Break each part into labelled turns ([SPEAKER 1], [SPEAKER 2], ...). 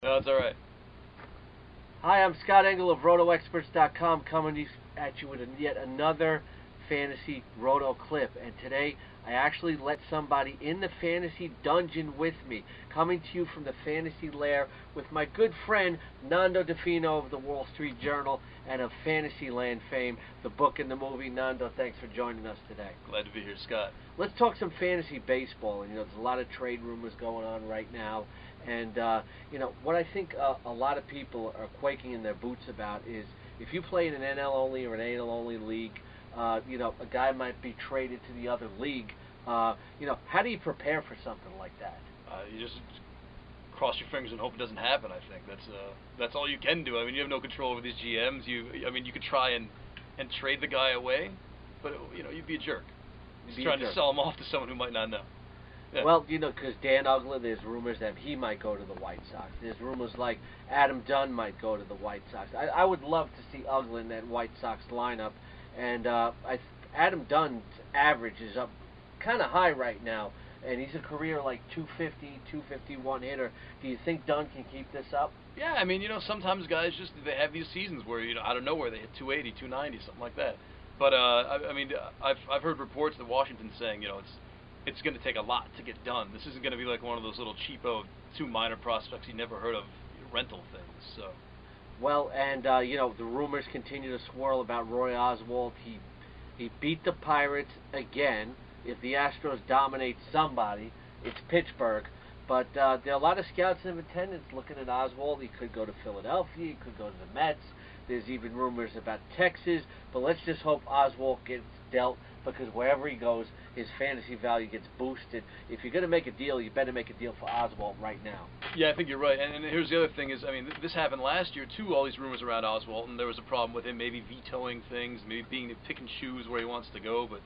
[SPEAKER 1] No, it's all right.
[SPEAKER 2] Hi, I'm Scott Engel of RotoExperts.com coming at you with yet another fantasy roto clip. And today I actually let somebody in the fantasy dungeon with me, coming to you from the fantasy lair with my good friend Nando Di Fino of the Wall Street Journal and of Fantasyland fame, the book and the movie. Nando, thanks for joining us today.
[SPEAKER 1] Glad to be here, Scott.
[SPEAKER 2] Let's talk some fantasy baseball. And there's a lot of trade rumors going on right now. And what I think a lot of people are quaking in their boots about is if you play in an NL only or an AL only league, a guy might be traded to the other league. How do you prepare for something like that?
[SPEAKER 1] You just cross your fingers and hope it doesn't happen. I think that's all you can do. I mean, you have no control over these GMs. You could try and trade the guy away, but you'd be a jerk. Just trying to sell him off to someone who might not know. Yeah.
[SPEAKER 2] Well, because Dan Uggla, there's rumors that he might go to the White Sox. There's rumors like Adam Dunn might go to the White Sox. I would love to see Uggla in that White Sox lineup. And Adam Dunn's average is up kind of high right now. And he's a career like 250, 251 hitter. Do you think Dunn can keep this up?
[SPEAKER 1] Yeah, sometimes guys they have these seasons where, out of nowhere they hit 280, 290, something like that. But, I've heard reports that Washington's saying, it's going to take a lot to get done. This isn't going to be like one of those little cheapo 2 minor prospects you never heard of rental things. So,
[SPEAKER 2] well, and the rumors continue to swirl about Roy Oswalt. He beat the Pirates again. If the Astros dominate somebody, it's Pittsburgh. But there are a lot of scouts in attendance looking at Oswalt. He could go to Philadelphia. He could go to the Mets. There's even rumors about Texas. But let's just hope Oswalt gets dealt, because wherever he goes, his fantasy value gets boosted. If you're going to make a deal, you better make a deal for Oswalt right now.
[SPEAKER 1] Yeah, I think you're right. And here's the other thing is, this happened last year too, all these rumors around Oswalt, and there was a problem with him maybe vetoing things, maybe being to pick and choose where he wants to go. But,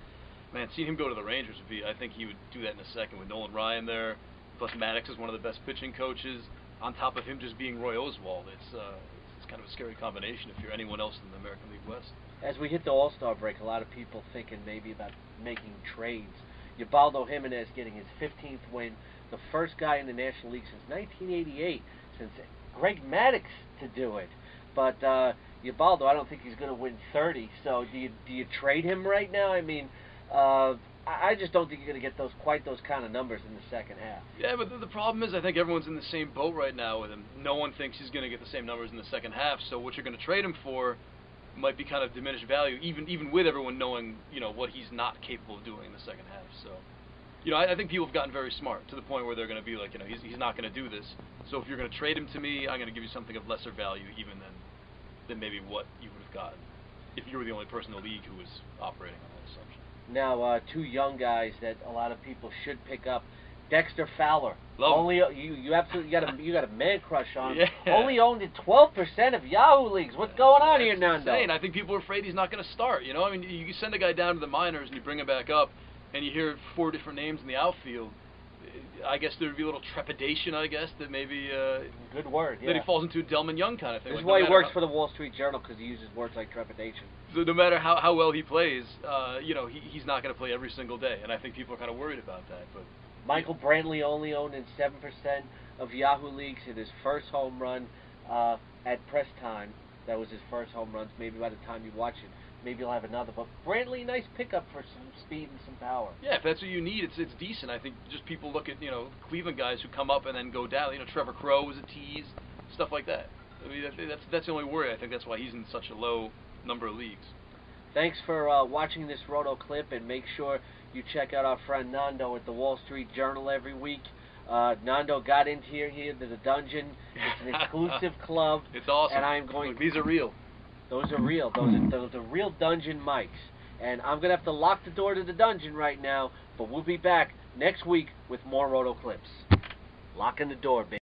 [SPEAKER 1] man, seeing him go to the Rangers I think he would do that in a second with Nolan Ryan there. Plus, Maddox is one of the best pitching coaches. On top of him just being Roy Oswalt, it's kind of a scary combination if you're anyone else in the American League West.
[SPEAKER 2] As we hit the All-Star break, a lot of people thinking maybe about making trades. Ubaldo Jimenez getting his 15th win, the first guy in the National League since 1988, since Greg Maddox to do it. But Ubaldo, I don't think he's going to win 30. So do you trade him right now? I just don't think you're going to get quite those kind of numbers in the second half.
[SPEAKER 1] Yeah, but the problem is I think everyone's in the same boat right now with him. No one thinks he's going to get the same numbers in the second half. So what you're going to trade him for might be kind of diminished value, even with everyone knowing, what he's not capable of doing in the second half. So, I think people have gotten very smart to the point where they're going to be like, he's not going to do this. So if you're going to trade him to me, I'm going to give you something of lesser value even than maybe what you would have gotten if you were the only person in the league who was operating on that assumption.
[SPEAKER 2] Now, 2 young guys that a lot of people should pick up. Dexter Fowler.
[SPEAKER 1] Love him.
[SPEAKER 2] You absolutely got a man crush on him.
[SPEAKER 1] Yeah.
[SPEAKER 2] Only owned in 12% of Yahoo leagues. What's going on here, Nando?
[SPEAKER 1] Insane. I think people are afraid he's not going to start. You send a guy down to the minors and you bring him back up, and you hear 4 different names in the outfield. I guess there would be a little trepidation. I guess that maybe
[SPEAKER 2] good word. Yeah.
[SPEAKER 1] That he falls into a Delman Young kind of thing.
[SPEAKER 2] This is why he works for the Wall Street Journal, because he uses words like trepidation.
[SPEAKER 1] So no matter how well he plays, he's not going to play every single day, and I think people are kind of worried about that. But
[SPEAKER 2] Michael Brantley only owned in 7% of Yahoo leagues. Hit his first home run at press time. That was his first home run. Maybe by the time you watch it, maybe he'll have another. But Brantley, nice pickup for some speed and some power.
[SPEAKER 1] Yeah, if that's what you need, it's decent. I think just people look at Cleveland guys who come up and then go down. Trevor Crowe was a tease, stuff like that. That's the only worry. I think that's why he's in such a low number of leagues.
[SPEAKER 2] Thanks for watching this Roto clip, and make sure you check out our friend Nando at the Wall Street Journal every week. Nando got into here to the dungeon. It's an exclusive club.
[SPEAKER 1] It's awesome.
[SPEAKER 2] And I'm going.
[SPEAKER 1] Look, these are real.
[SPEAKER 2] Those are real. Those are real dungeon mics. And I'm gonna have to lock the door to the dungeon right now. But we'll be back next week with more Roto clips. Locking the door, baby.